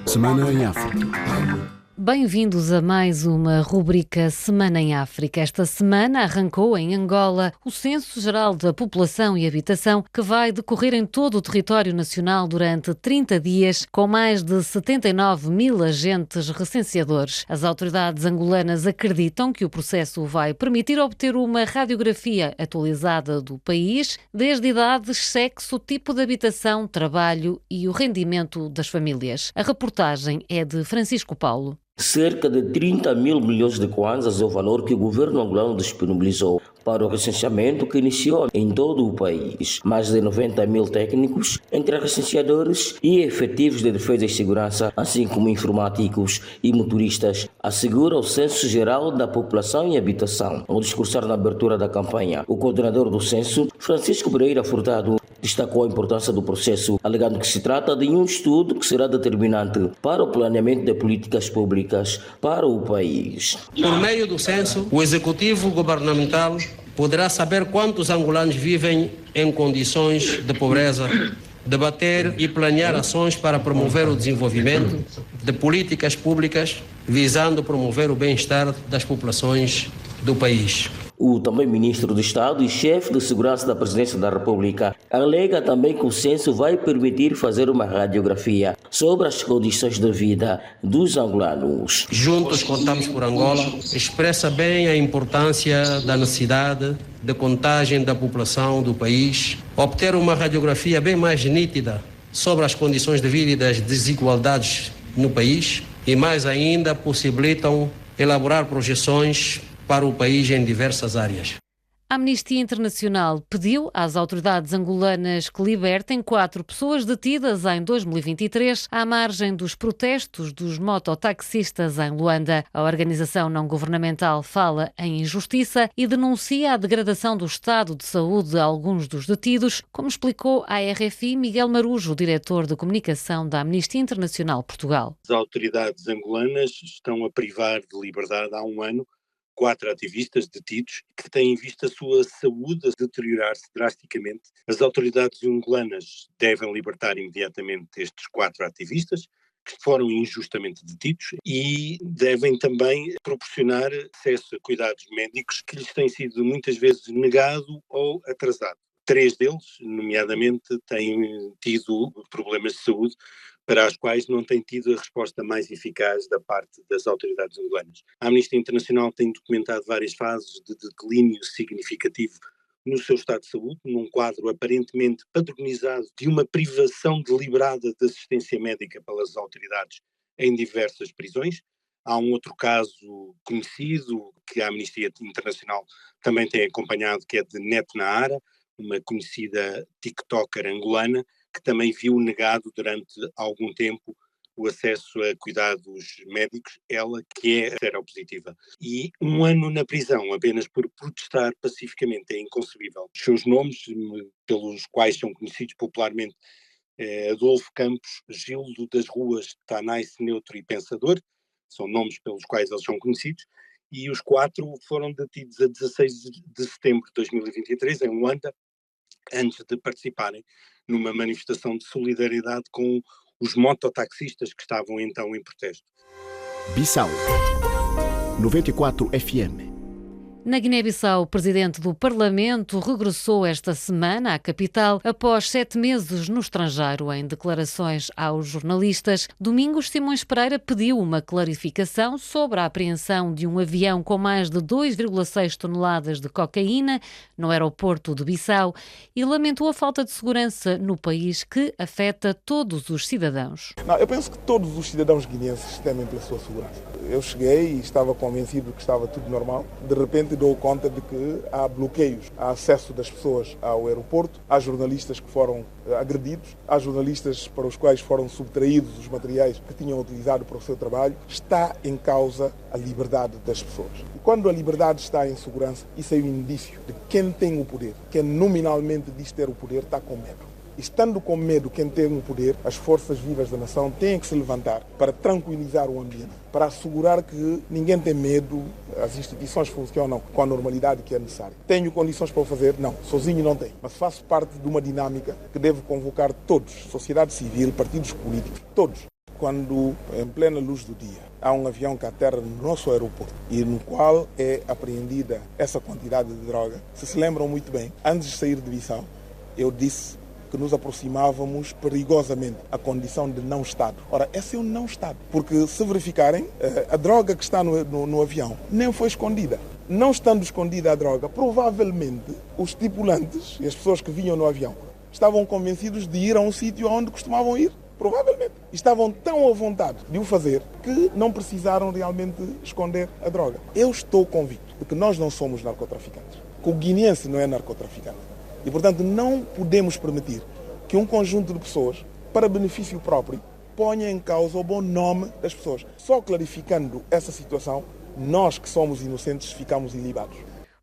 Semana em África. Bem-vindos a mais uma rubrica Semana em África. Esta semana arrancou em Angola o Censo Geral da População e Habitação, que vai decorrer em todo o território nacional durante 30 dias, com mais de 79 mil agentes recenseadores. As autoridades angolanas acreditam que o processo vai permitir obter uma radiografia atualizada do país, desde idades, sexo, tipo de habitação, trabalho e o rendimento das famílias. A reportagem é de Francisco Paulo. Cerca de 30 mil milhões de kwanzas é o valor que o governo angolano disponibilizou para o recenseamento que iniciou em todo o país. Mais de 90 mil técnicos, entre recenseadores e efetivos de defesa e segurança, assim como informáticos e motoristas, assegura o Censo Geral da População e Habitação. Ao discursar na abertura da campanha, o coordenador do censo, Francisco Pereira Furtado, destacou a importância do processo, alegando que se trata de um estudo que será determinante para o planeamento de políticas públicas para o país. Por meio do censo, o executivo governamental poderá saber quantos angolanos vivem em condições de pobreza, debater e planear ações para promover o desenvolvimento de políticas públicas visando promover o bem-estar das populações do país. O também ministro de Estado e chefe de segurança da Presidência da República alega também que o censo vai permitir fazer uma radiografia sobre as condições de vida dos angolanos. Juntos Contamos por Angola expressa bem a importância da necessidade de contagem da população do país, obter uma radiografia bem mais nítida sobre as condições de vida e das desigualdades no país e mais ainda possibilitam elaborar projeções para o país em diversas áreas. A Amnistia Internacional pediu às autoridades angolanas que libertem 4 pessoas detidas em 2023 à margem dos protestos dos mototaxistas em Luanda. A organização não-governamental fala em injustiça e denuncia a degradação do estado de saúde de alguns dos detidos, como explicou à RFI Miguel Marujo, diretor de comunicação da Amnistia Internacional Portugal. As autoridades angolanas estão a privar de liberdade há um ano 4 ativistas detidos que têm visto a sua saúde deteriorar-se drasticamente. As autoridades angolanas devem libertar imediatamente estes 4 ativistas que foram injustamente detidos e devem também proporcionar acesso a cuidados médicos que lhes têm sido muitas vezes negado ou atrasado. 3 deles, nomeadamente, têm tido problemas de saúde para as quais não tem tido a resposta mais eficaz da parte das autoridades angolanas. A Amnistia Internacional tem documentado várias fases de declínio significativo no seu estado de saúde, num quadro aparentemente padronizado de uma privação deliberada de assistência médica pelas autoridades em diversas prisões. Há um outro caso conhecido que a Amnistia Internacional também tem acompanhado, que é de Net Naara, uma conhecida TikToker angolana, que também viu negado durante algum tempo o acesso a cuidados médicos, ela que é seropositiva. E um ano na prisão apenas por protestar pacificamente é inconcebível. Os seus nomes, pelos quais são conhecidos popularmente, Adolfo Campos, Gildo das Ruas, Tanais Neutro e Pensador, são nomes pelos quais eles são conhecidos, e os 4 foram detidos a 16 de setembro de 2023 em Luanda, antes de participarem numa manifestação de solidariedade com os mototaxistas que estavam então em protesto. Bissau 94 FM. Na Guiné-Bissau, o presidente do Parlamento regressou esta semana à capital após 7 meses no estrangeiro. Em declarações aos jornalistas, Domingos Simões Pereira pediu uma clarificação sobre a apreensão de um avião com mais de 2,6 toneladas de cocaína no aeroporto de Bissau e lamentou a falta de segurança no país que afeta todos os cidadãos. Eu penso que todos os cidadãos guineenses temem pela sua segurança. Eu cheguei e estava convencido que estava tudo normal. De repente dou conta de que há bloqueios, há acesso das pessoas ao aeroporto, há jornalistas que foram agredidos, há jornalistas para os quais foram subtraídos os materiais que tinham utilizado para o seu trabalho. Está em causa a liberdade das pessoas. E quando a liberdade está em segurança, isso é um indício de quem tem o poder, quem nominalmente diz ter o poder, está com medo. Estando com medo quem tem o poder, as forças vivas da nação têm que se levantar para tranquilizar o ambiente, para assegurar que ninguém tem medo, as instituições funcionam com a normalidade que é necessária. Tenho condições para o fazer? Não, sozinho não tenho, mas faço parte de uma dinâmica que deve convocar todos, sociedade civil, partidos políticos, todos, quando, em plena luz do dia, há um avião que aterra no nosso aeroporto e no qual é apreendida essa quantidade de droga. Se lembram muito bem, antes de sair de Bissau, eu disse que nos aproximávamos perigosamente à condição de não-Estado. Ora, esse é um não-Estado, porque se verificarem, a droga que está no avião nem foi escondida. Não estando escondida a droga, provavelmente os tripulantes e as pessoas que vinham no avião estavam convencidos de ir a um sítio onde costumavam ir. Provavelmente. Estavam tão à vontade de o fazer que não precisaram realmente esconder a droga. Eu estou convicto de que nós não somos narcotraficantes, que o guineense não é narcotraficante. E, portanto, não podemos permitir que um conjunto de pessoas, para benefício próprio, ponha em causa o bom nome das pessoas. Só clarificando essa situação, nós que somos inocentes ficamos ilibados.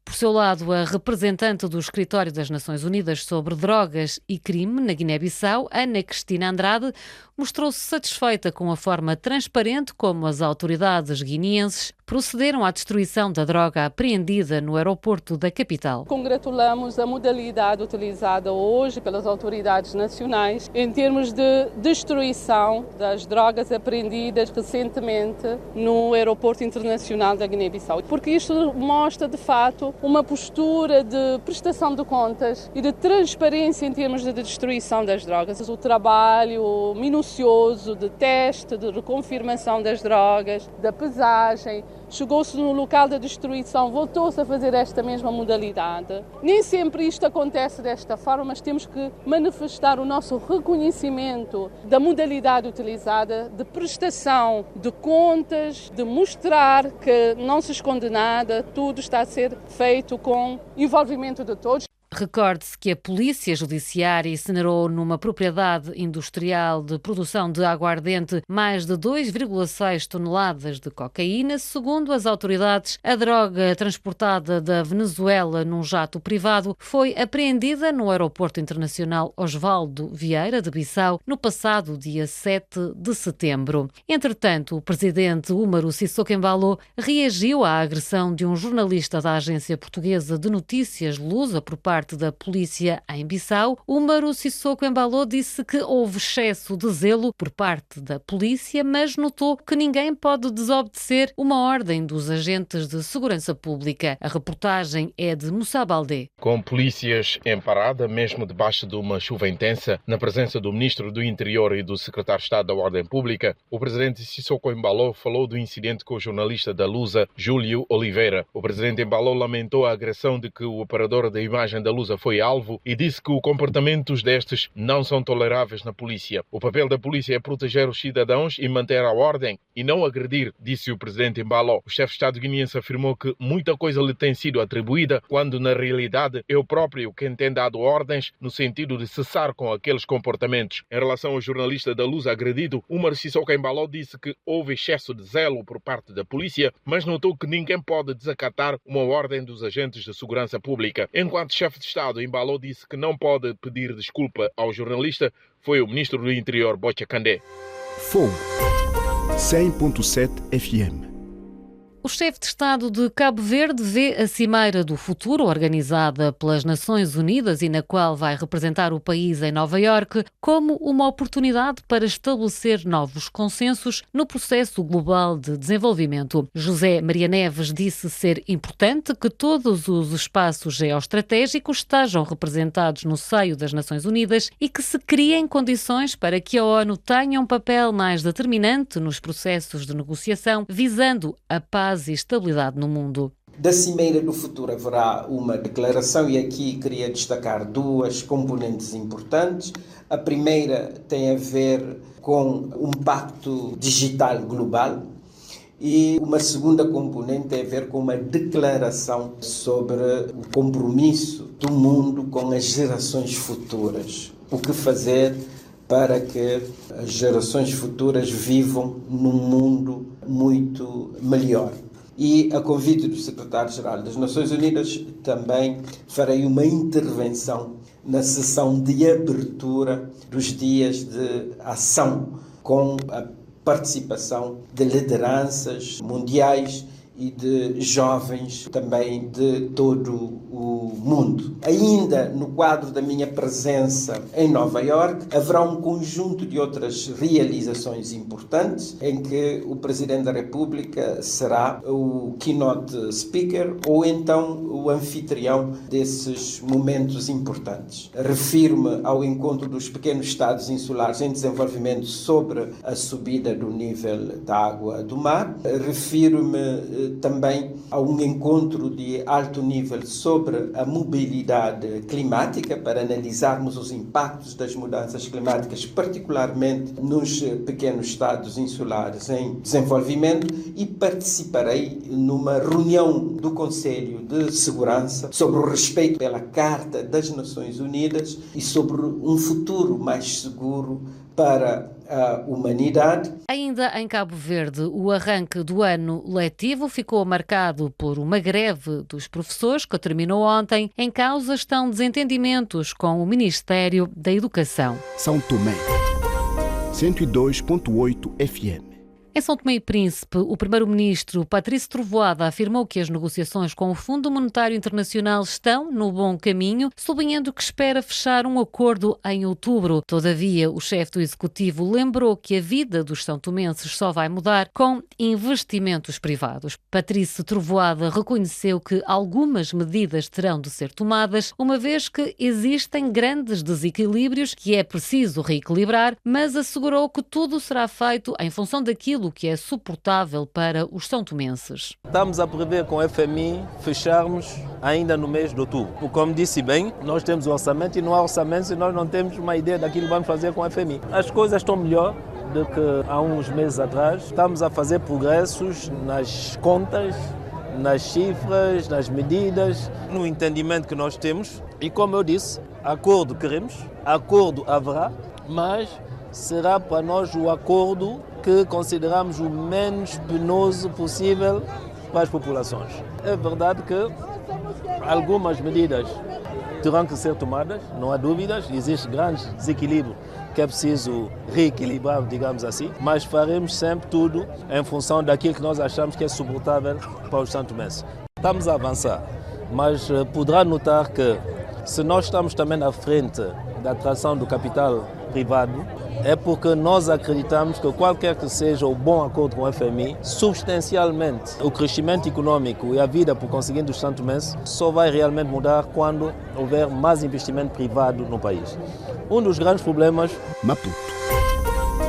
Por seu lado, a representante do Escritório das Nações Unidas sobre Drogas e Crime na Guiné-Bissau, Ana Cristina Andrade, mostrou-se satisfeita com a forma transparente como as autoridades guineenses procederam à destruição da droga apreendida no aeroporto da capital. Congratulamos a modalidade utilizada hoje pelas autoridades nacionais em termos de destruição das drogas apreendidas recentemente no aeroporto internacional da Guiné-Bissau, porque isto mostra, de fato, uma postura de prestação de contas e de transparência em termos de destruição das drogas. O trabalho minucioso de teste, de reconfirmação das drogas, da pesagem, chegou-se no local da destruição, voltou-se a fazer esta mesma modalidade. Nem sempre isto acontece desta forma, mas temos que manifestar o nosso reconhecimento da modalidade utilizada, de prestação de contas, de mostrar que não se esconde nada, tudo está a ser feito com envolvimento de todos. Recorde-se que a Polícia Judiciária incinerou numa propriedade industrial de produção de aguardente mais de 2,6 toneladas de cocaína. Segundo as autoridades, a droga transportada da Venezuela num jato privado foi apreendida no Aeroporto Internacional Osvaldo Vieira de Bissau no passado dia 7 de setembro. Entretanto, o presidente Umaru Sissoko Embalo reagiu à agressão de um jornalista da agência portuguesa de notícias Lusa por parte da polícia em Bissau. Umaru Sissoko Embalo disse que houve excesso de zelo por parte da polícia, mas notou que ninguém pode desobedecer uma ordem dos agentes de segurança pública. A reportagem é de Moussa Baldé. Com polícias em parada, mesmo debaixo de uma chuva intensa, na presença do Ministro do Interior e do Secretário de Estado da Ordem Pública, o presidente Sissoko Embalo falou do incidente com o jornalista da Lusa, Júlio Oliveira. O presidente Embalo lamentou a agressão de que o operador da imagem da Lusa foi alvo e disse que os comportamentos destes não são toleráveis na polícia. O papel da polícia é proteger os cidadãos e manter a ordem e não agredir, disse o presidente Embalo. O chefe de Estado guineense afirmou que muita coisa lhe tem sido atribuída, quando na realidade é o próprio quem tem dado ordens no sentido de cessar com aqueles comportamentos. Em relação ao jornalista da Lusa agredido, Umaru Sissoko Embalo disse que houve excesso de zelo por parte da polícia, mas notou que ninguém pode desacatar uma ordem dos agentes de segurança pública. Enquanto chefe de Estado, Embalo disse que não pode pedir desculpa ao jornalista, foi o ministro do Interior, Bocha Kandé. Fogo 100.7 FM. O chefe de Estado de Cabo Verde vê a Cimeira do Futuro, organizada pelas Nações Unidas e na qual vai representar o país em Nova Iorque, como uma oportunidade para estabelecer novos consensos no processo global de desenvolvimento. José Maria Neves disse ser importante que todos os espaços geoestratégicos estejam representados no seio das Nações Unidas e que se criem condições para que a ONU tenha um papel mais determinante nos processos de negociação, visando a paz e estabilidade no mundo. Da Cimeira do Futuro haverá uma declaração e aqui queria destacar duas componentes importantes. A primeira tem a ver com um pacto digital global e uma segunda componente tem a ver com uma declaração sobre o compromisso do mundo com as gerações futuras. O que fazer para que as gerações futuras vivam num mundo muito melhor. E, a convite do Secretário-Geral das Nações Unidas, também farei uma intervenção na sessão de abertura dos dias de ação, com a participação de lideranças mundiais e de jovens também de todo o mundo. Ainda no quadro da minha presença em Nova Iorque, haverá um conjunto de outras realizações importantes em que o Presidente da República será o keynote speaker ou então o anfitrião desses momentos importantes. Refiro-me ao encontro dos pequenos estados insulares em desenvolvimento sobre a subida do nível da água do mar. Refiro-me também a um encontro de alto nível sobre a mobilidade climática para analisarmos os impactos das mudanças climáticas, particularmente nos pequenos estados insulares em desenvolvimento, e participarei numa reunião do Conselho de Segurança sobre o respeito pela Carta das Nações Unidas e sobre um futuro mais seguro para a humanidade. Ainda em Cabo Verde, o arranque do ano letivo ficou marcado por uma greve dos professores que terminou ontem. Em causa estão desentendimentos com o Ministério da Educação. São Tomé, 102.8 FM. Em São Tomé e Príncipe, o primeiro-ministro Patrício Trovoada afirmou que as negociações com o Fundo Monetário Internacional estão no bom caminho, sublinhando que espera fechar um acordo em outubro. Todavia, o chefe do Executivo lembrou que a vida dos são-tomenses só vai mudar com investimentos privados. Patrício Trovoada reconheceu que algumas medidas terão de ser tomadas, uma vez que existem grandes desequilíbrios que é preciso reequilibrar, mas assegurou que tudo será feito em função daquilo que é suportável para os são-tomenses. Estamos a prever com o FMI fecharmos ainda no mês de outubro. Como disse bem, nós temos o orçamento e não há orçamento se nós não temos uma ideia daquilo que vamos fazer com o FMI. As coisas estão melhor do que há uns meses atrás. Estamos a fazer progressos nas contas, nas cifras, nas medidas, no entendimento que nós temos. E como eu disse, acordo queremos, acordo haverá, mas será para nós o acordo que consideramos o menos penoso possível para as populações. É verdade que algumas medidas terão que ser tomadas, não há dúvidas, existe grande desequilíbrio que é preciso reequilibrar, digamos assim, mas faremos sempre tudo em função daquilo que nós achamos que é suportável para os santomenses. Estamos a avançar, mas poderá notar que se nós estamos também à frente da atração do capital privado, é porque nós acreditamos que qualquer que seja o bom acordo com o FMI, substancialmente o crescimento econômico e a vida por conseguinte dos santomenses só vai realmente mudar quando houver mais investimento privado no país. Um dos grandes problemas... Maputo,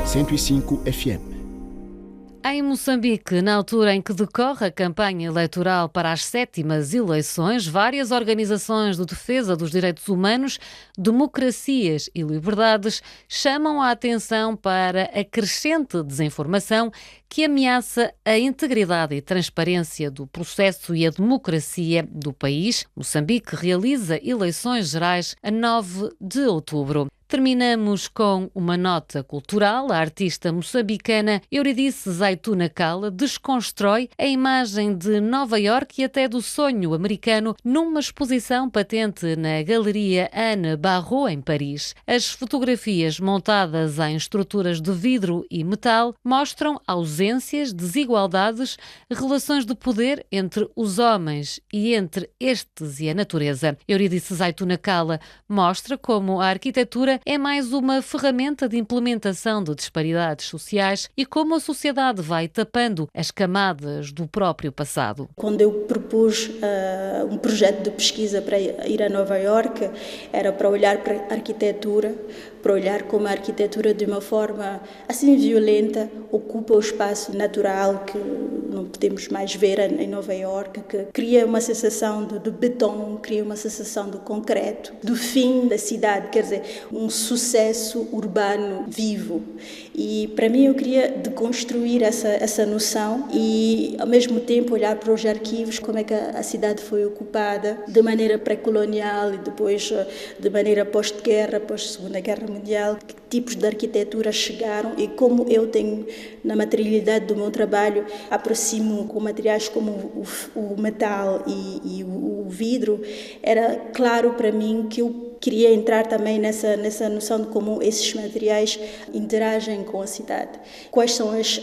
105 FM. Em Moçambique, na altura em que decorre a campanha eleitoral para as 7ª eleições, várias organizações de defesa dos direitos humanos, democracias e liberdades chamam a atenção para a crescente desinformação que ameaça a integridade e transparência do processo e a democracia do país. Moçambique realiza eleições gerais a 9 de outubro. Terminamos com uma nota cultural. A artista moçambicana Eurídice Zaituna Cala desconstrói a imagem de Nova Iorque e até do sonho americano numa exposição patente na Galeria Anne Barrault, em Paris. As fotografias, montadas em estruturas de vidro e metal, mostram ausências, desigualdades, relações de poder entre os homens e entre estes e a natureza. Eurídice Zaituna Cala mostra como a arquitetura é mais uma ferramenta de implementação de disparidades sociais e como a sociedade vai tapando as camadas do próprio passado. Quando eu propus um projeto de pesquisa para ir a Nova Iorque, era para olhar para a arquitetura, para olhar como a arquitetura de uma forma assim violenta ocupa o espaço natural que não podemos mais ver em Nova Iorque, que cria uma sensação de beton, cria uma sensação de concreto, do fim da cidade, quer dizer, um sucesso urbano vivo. E para mim eu queria deconstruir essa noção e ao mesmo tempo olhar para os arquivos, como é que a cidade foi ocupada de maneira pré-colonial e depois de maneira pós-guerra, pós-Segunda Guerra Mundial, que tipos de arquitetura chegaram e como eu tenho na materialidade do meu trabalho, aproximo com materiais como o metal e o vidro, era claro para mim que eu queria entrar também nessa noção de como esses materiais interagem com a cidade. Quais são as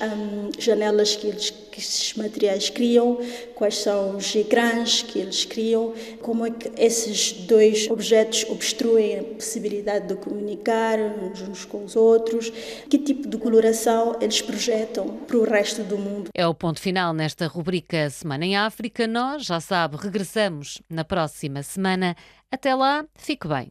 janelas que esses materiais criam, quais são os ecrãs que eles criam, como é que esses dois objetos obstruem a possibilidade de comunicar uns com os outros, que tipo de coloração eles projetam para o resto do mundo. É o ponto final nesta rubrica Semana em África. Nós, já sabe, regressamos na próxima semana. Até lá, fique bem.